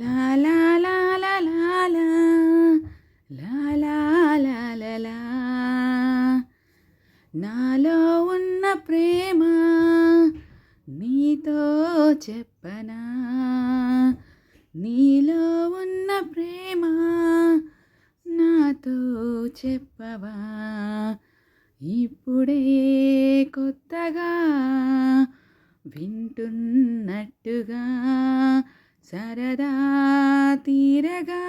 లా లా లా లా లా లా లా లా లా లా లా. నాలో ఉన్న ప్రేమ నీతో చెప్పనా, నీలో ఉన్న ప్రేమ నాతో చెప్పవా. ఇప్పుడే కొత్తగా వింటున్నట్టుగా సరదా తీరగా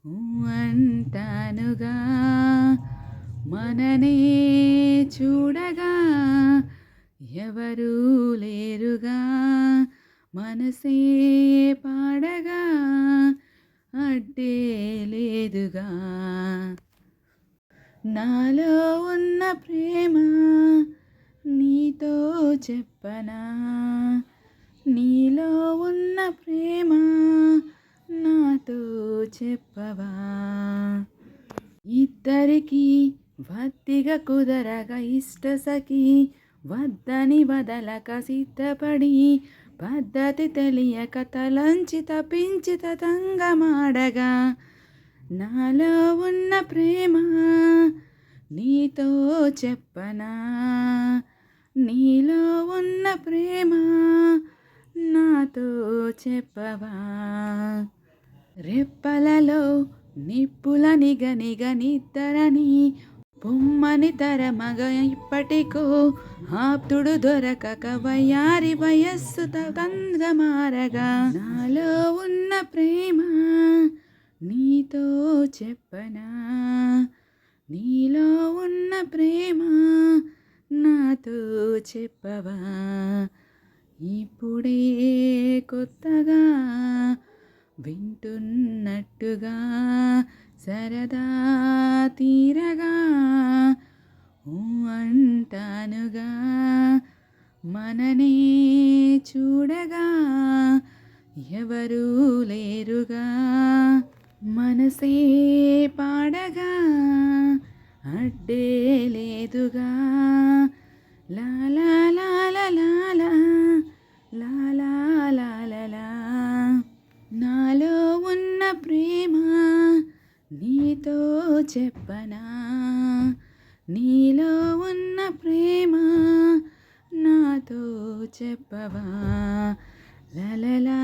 ఊ అంటానుగా. మననే చూడగా ఎవరూ లేరుగా, మనసే పాడగా అడ్డే లేదుగా. నాలో ఉన్న ప్రేమ నీతో చెప్పనా, నీలో ఉన్న ప్రేమ నాతో చెప్పవా. ఇద్దరికి వత్తిగా కుదరగా ఇష్టసఖి వద్దని వదలక సిద్ధపడి పద్ధతి తెలియక తలంచి తప్పించి తతంగమాడగా. నాలో ఉన్న ప్రేమ నీతో చెప్పనా, నీలో ఉన్న ప్రేమ నాతో చెప్పవా. రెప్పలలో నిప్పుల నిగనిగ నిద్దరని పొమ్మని తరమగ ఇప్పటికో ఆప్తుడు దొరకక వయ్యారి వయస్సు కందమారగా. నాలో ఉన్న ప్రేమ నీతో చెప్పనా, నీలో ఉన్న ప్రేమ నాతో చెప్పవా. ఇప్పుడే కొత్తగా వింటున్నట్టుగా సరదా తీరగా ఊ అంటానుగా. మననే చూడగా ఎవరూ లేరుగా, మనసే పాడగా అడ్డే లేదుగా. లా లా లా లా లా లా లా లా లా లా లా. నాలో ఉన్న ప్రేమ నీతో చెప్పనా, నీలో ఉన్న ప్రేమ నాతో చెప్పవా. లా లా లా